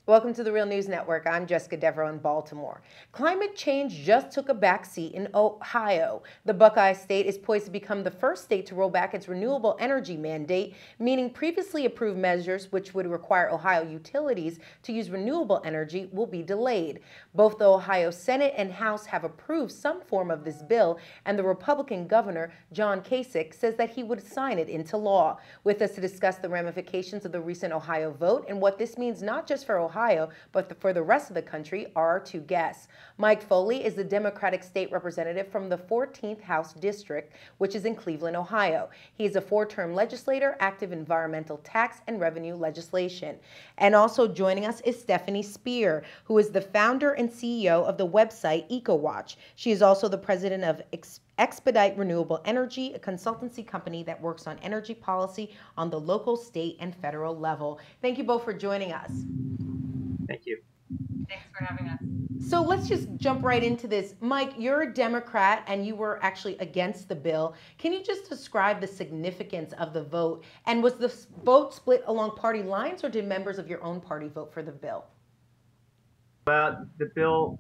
Welcome to the Real News Network. I'm Jessica Devereaux in Baltimore. Climate change just took a backseat in Ohio. The Buckeye State is poised to become the first state to roll back its renewable energy mandate, meaning previously approved measures which would require Ohio utilities to use renewable energy will be delayed. Both the Ohio Senate and House have approved some form of this bill, and the Republican governor, John Kasich, says that he would sign it into law. With us to discuss the ramifications of the recent Ohio vote and what this means not just for Ohio, but for the rest of the country are our two guests. Mike Foley is the Democratic state representative from the 14th House District, which is in Cleveland, Ohio. He is a four-term legislator, active in environmental tax and revenue legislation. And also joining us is Stefanie Spear, who is the founder and CEO of the website EcoWatch. She is also the president of Expedite Renewable Energy, a consultancy company that works on energy policy on the local, state, and federal level. Thank you both for joining us. Thank you. Thanks for having us. So let's just jump right into this. Mike, you're a Democrat and you were actually against the bill. Can you just describe the significance of the vote? And was the vote split along party lines, or did members of your own party vote for the bill? Well, the bill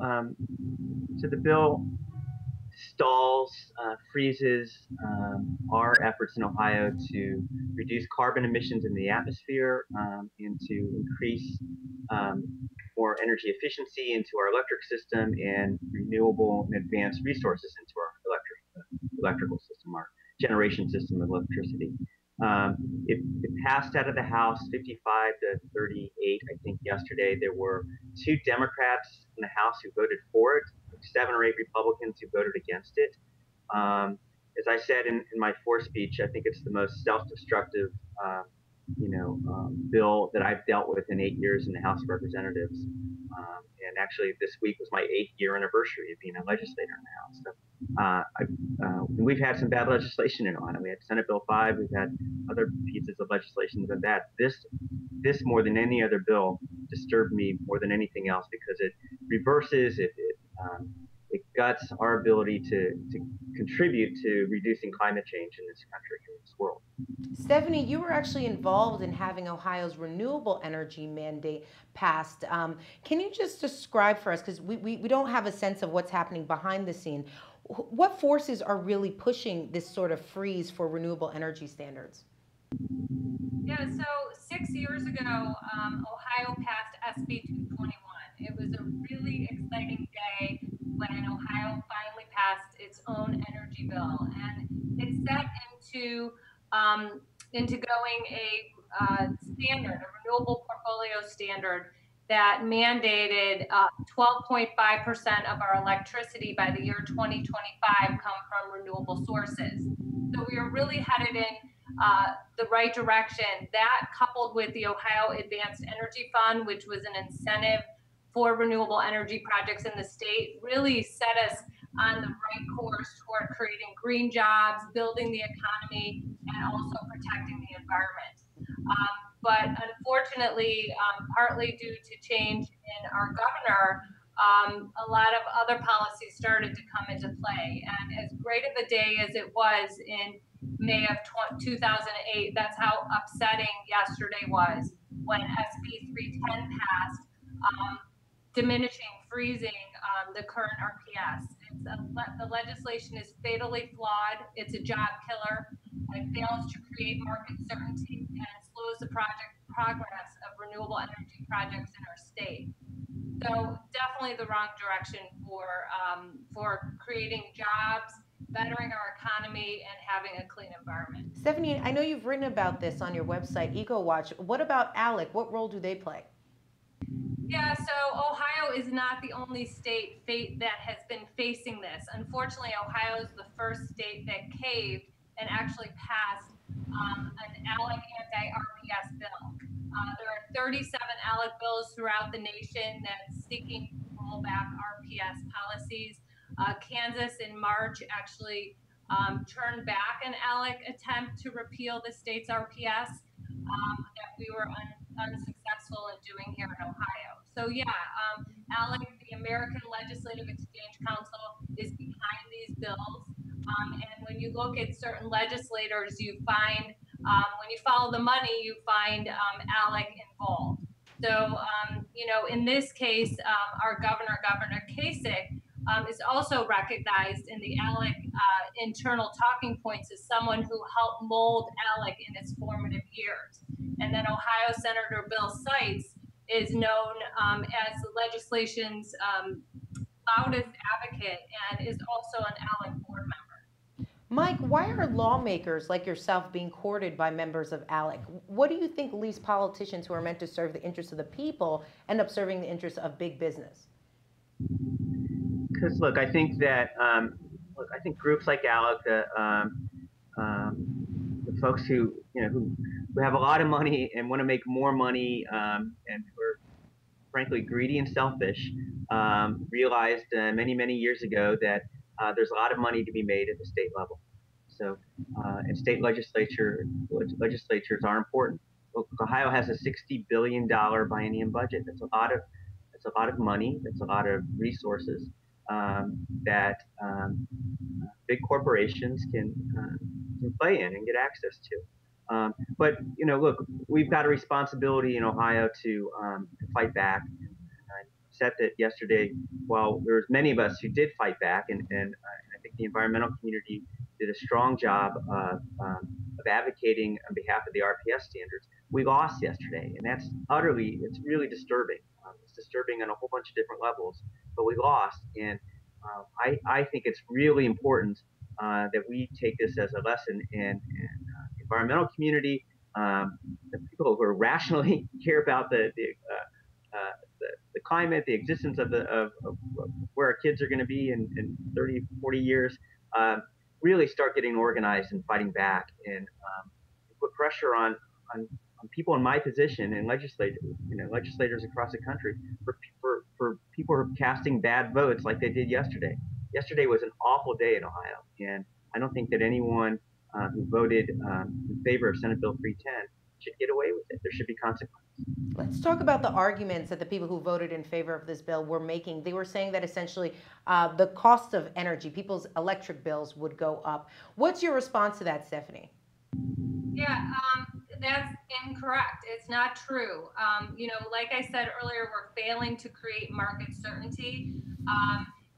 stalls, freezes our efforts in Ohio to reduce carbon emissions in the atmosphere and to increase more energy efficiency into our electric system and renewable and advanced resources into our electrical system, our generation system of electricity. It passed out of the House 55 to 38, I think, yesterday. There were 2 Democrats in the House who voted for it, 7 or 8 Republicans who voted against it. As I said in my floor speech, I think it's the most self-destructive bill that I've dealt with in 8 years in the House of Representatives. And actually, this week was my 8th year anniversary of being a legislator in the House. So, we've had some bad legislation in Ohio. We had Senate Bill 5. We've had other pieces of legislation that have been bad. This more than any other bill disturbed me more than anything else because it reverses, it guts our ability to contribute to reducing climate change in this country, in this world. Stefanie, you were actually involved in having Ohio's renewable energy mandate passed. Can you just describe for us, because we don't have a sense of what's happening behind the scene, what forces are really pushing this sort of freeze for renewable energy standards? Yeah, so 6 years ago, Ohio passed SB 221. It was a really exciting day when Ohio finally passed its own energy bill, and it set into going a standard, a renewable portfolio standard that mandated 12.5% of our electricity by the year 2025 come from renewable sources. So we are really headed in the right direction. That, coupled with the Ohio Advanced Energy Fund, which was an incentive for renewable energy projects in the state, really set us on the right course toward creating green jobs, building the economy, and also protecting the environment. But unfortunately, partly due to change in our governor, a lot of other policies started to come into play. And as great of a day as it was in May of 2008, that's how upsetting yesterday was when SB 310 passed, diminishing, freezing the current RPS. The legislation is fatally flawed. It's a job killer. It fails to create market certainty, and it slows the progress of renewable energy projects in our state. So definitely the wrong direction for creating jobs, bettering our economy, and having a clean environment. Stefanie, I know you've written about this on your website, EcoWatch. What about ALEC? What role do they play? Yeah, so Ohio is not the only state that has been facing this. Unfortunately, Ohio is the first state that caved and actually passed an ALEC anti-RPS bill. There are 37 ALEC bills throughout the nation that's seeking to roll back RPS policies. Kansas in March actually turned back an ALEC attempt to repeal the state's RPS that we were unsuccessful in doing here in Ohio. So yeah, ALEC, the American Legislative Exchange Council, is behind these bills. And when you look at certain legislators, you find, when you follow the money, you find ALEC involved. So, in this case, our governor, Governor Kasich, is also recognized in the ALEC internal talking points as someone who helped mold ALEC in its formative years. And then Ohio Senator Bill Seitz is known as the legislation's loudest advocate and is also an ALEC board member. Mike, why are lawmakers like yourself being courted by members of ALEC? What do you think leaves politicians who are meant to serve the interests of the people end up serving the interests of big business? Because look, I think that I think groups like ALEC, the folks who have a lot of money and want to make more money, and who are frankly greedy and selfish, realized many years ago that there's a lot of money to be made at the state level. So, and state legislatures are important. Look, Ohio has a $60 billion biennium budget. That's a lot of money. That's a lot of resources that big corporations can play in and get access to. But look, we've got a responsibility in Ohio to fight back. And I'm upset that yesterday, while there was many of us who did fight back, and I think the environmental community did a strong job of advocating on behalf of the RPS standards, we lost yesterday, and it's really disturbing. It's disturbing on a whole bunch of different levels, but we lost, and I think it's really important that we take this as a lesson, and the environmental community, the people who rationally care about the climate, the existence of where our kids are going to be in 30, 40 years, really start getting organized and fighting back, and put pressure on people in my position and legislators across the country for people who are casting bad votes like they did yesterday. Yesterday was an awful day in Ohio, and I don't think that anyone who voted in favor of Senate Bill 310 should get away with it. There should be consequences. Let's talk about the arguments that the people who voted in favor of this bill were making. They were saying that essentially the cost of energy, people's electric bills, would go up. What's your response to that, Stefanie? Yeah, that's incorrect. It's not true. Like I said earlier, we're failing to create market certainty.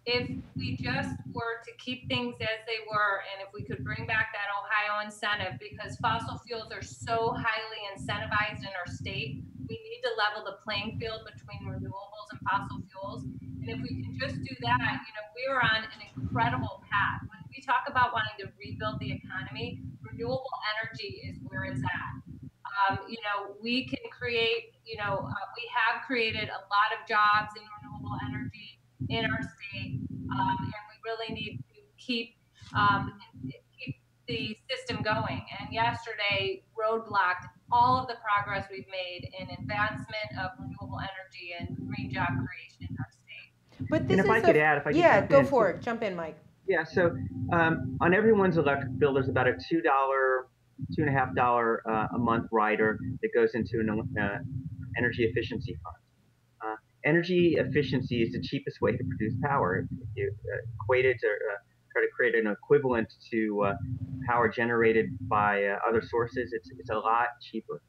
If we just were to keep things as they were, and if we could bring back that Ohio incentive, because fossil fuels are so highly incentivized in our state, we need to level the playing field between renewables and fossil fuels. And if we can just do that, we are on an incredible path. When we talk about wanting to rebuild the economy, renewable energy is where it's at. We can create, we have created a lot of jobs in renewable energy in our state, and we really need to keep the system going. And yesterday roadblocked all of the progress we've made in advancement of renewable energy and green job creation in our state. But this and if I could add, go for it. Jump in, Mike. Yeah. So on everyone's electric bill, there's about a $2.50 a month rider that goes into an energy efficiency fund. Energy efficiency is the cheapest way to produce power. If you equate it or try to create an equivalent to power generated by other sources, it's a lot cheaper.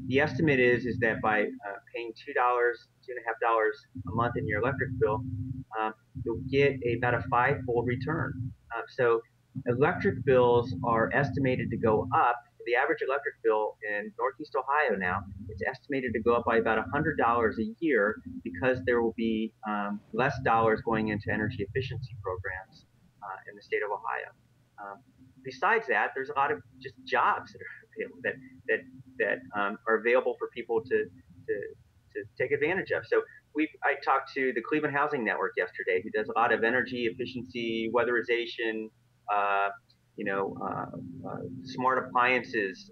The estimate is that by paying $2.50 a month in your electric bill, you'll get about a 5-fold return. So electric bills are estimated to go up. The average electric bill in Northeast Ohio now, it's estimated to go up by about $100 a year, because there will be less dollars going into energy efficiency programs in the state of Ohio. Besides that, there's a lot of just jobs that are available, are available for people to take advantage of. So I talked to the Cleveland Housing Network yesterday, who does a lot of energy efficiency, weatherization, smart appliances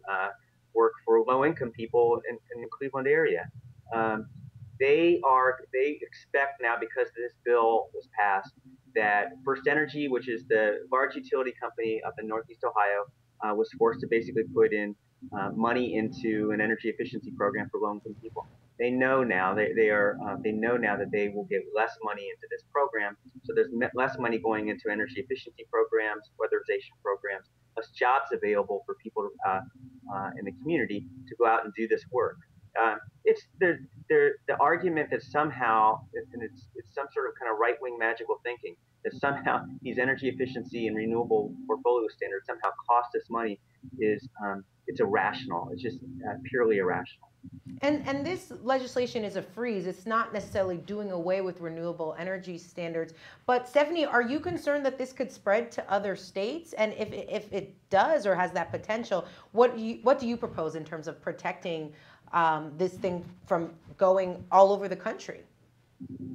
work for low-income people in the Cleveland area. They expect now, because this bill was passed, that First Energy, which is the large utility company up in Northeast Ohio, was forced to basically put in money into an energy efficiency program for low-income people. They know now they know now that they will get less money into this program. So there's less money going into energy efficiency programs, weatherization programs, less jobs available for people in the community to go out and do this work. It's the argument that somehow, and it's some sort of kind of right-wing magical thinking, that somehow these energy efficiency and renewable portfolio standards somehow cost us money is it's irrational. It's just purely irrational. And this legislation is a freeze. It's not necessarily doing away with renewable energy standards. But Stefanie, are you concerned that this could spread to other states? And if it does or has that potential, what do you propose in terms of protecting this thing from going all over the country?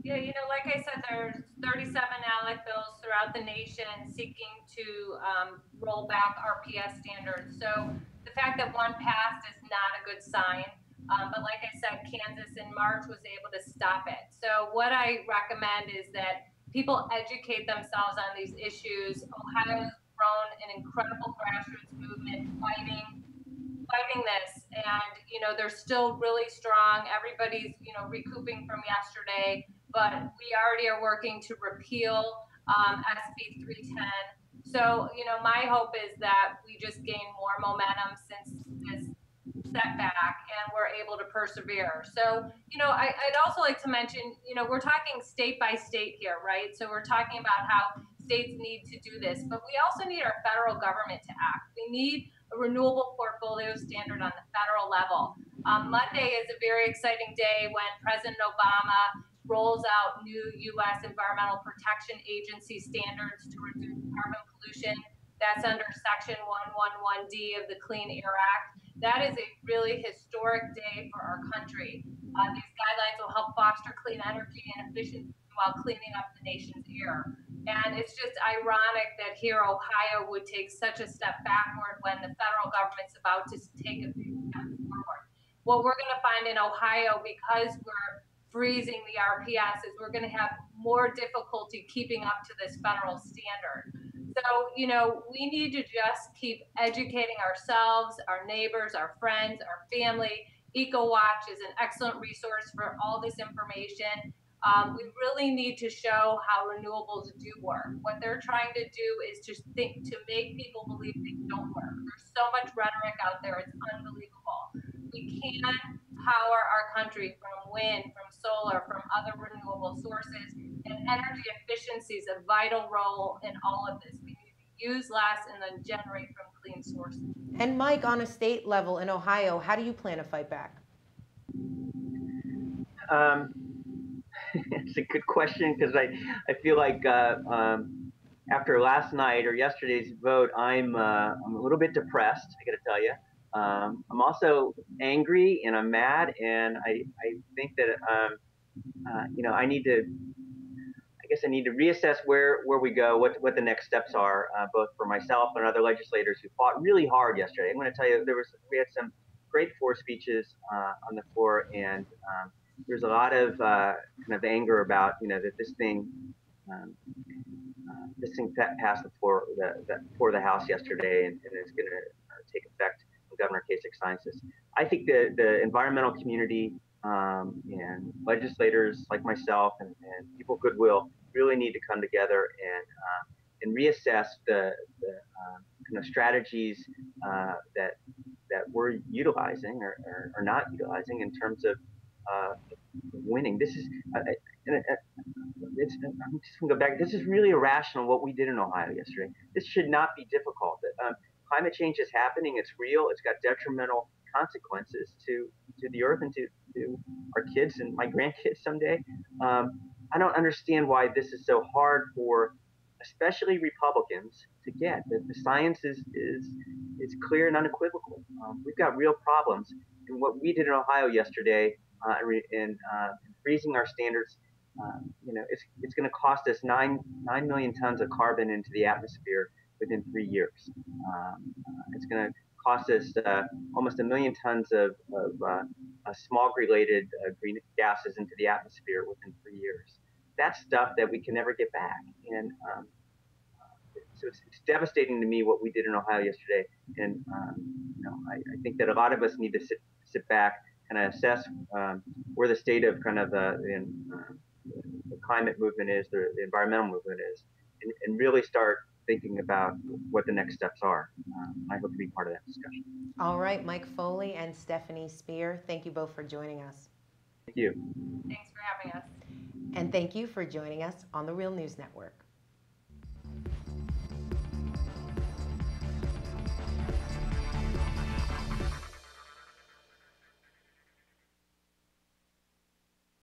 Yeah, like I said, there's 37 ALEC bills throughout the nation seeking to roll back RPS standards. So the fact that one passed is not a good sign. But like I said, Kansas in March was able to stop it. So what I recommend is that people educate themselves on these issues. Ohio's grown an incredible grassroots movement fighting this, and they're still really strong. Everybody's recouping from yesterday, but we already are working to repeal SB 310. So my hope is that we just gain more momentum since this setback and we're able to persevere. So I'd also like to mention, we're talking state by state here, right? So we're talking about how states need to do this, but we also need our federal government to act. We need a renewable portfolio standard on the federal level. Monday is a very exciting day when President Obama rolls out new U.S. Environmental Protection Agency standards to reduce carbon pollution. That's under Section 111D of the Clean Air Act. That is a really historic day for our country. These guidelines will help foster clean energy and efficiency while cleaning up the nation's air. And it's just ironic that here Ohio would take such a step backward when the federal government's about to take a big step forward. What we're going to find in Ohio, because we're freezing the RPS, is we're going to have more difficulty keeping up to this federal standard. So, we need to just keep educating ourselves, our neighbors, our friends, our family. EcoWatch is an excellent resource for all this information. We really need to show how renewables do work. What they're trying to do is to make people believe they don't work. There's so much rhetoric out there, it's unbelievable. We can power our country from wind, from solar, from other renewable sources, and energy efficiency is a vital role in all of this. We need to use less and then generate from clean sources. And Mike, on a state level in Ohio, how do you plan to fight back? It's a good question, because I feel like after last night or yesterday's vote, I'm a little bit depressed, I got to tell you. I'm also angry and I'm mad, and I think that I guess I need to reassess where we go, what the next steps are, both for myself and other legislators who fought really hard yesterday. I'm going to tell you, we had some great floor speeches on the floor, and there's a lot of kind of anger about that this thing passed the floor the House yesterday, and it's going to take effect when Governor Kasich signs this. I think the environmental community and legislators like myself and people of goodwill really need to come together and reassess the kind of strategies that we're utilizing or not utilizing in terms of winning. This is I'm just going to go back. This is really irrational what we did in Ohio yesterday. This should not be difficult. Climate change is happening. It's real. It's got detrimental consequences to the earth and to our kids and my grandkids someday. I don't understand why this is so hard for especially Republicans to get. The science is clear and unequivocal. We've got real problems, and what we did in Ohio yesterday in freezing our standards, it's going to cost us 9 million tons of carbon into the atmosphere within 3 years. It's going to cost us almost 1 million tons of smog-related green gases into the atmosphere within 3 years. That's stuff that we can never get back, and so it's devastating to me what we did in Ohio yesterday. And I think that a lot of us need to sit back and assess where the state of kind of the climate movement is, the environmental movement is, and really start thinking about what the next steps are. I hope to be part of that discussion. All right, Mike Foley and Stefanie Spear, thank you both for joining us. Thank you. Thanks for having us. And thank you for joining us on the Real News Network.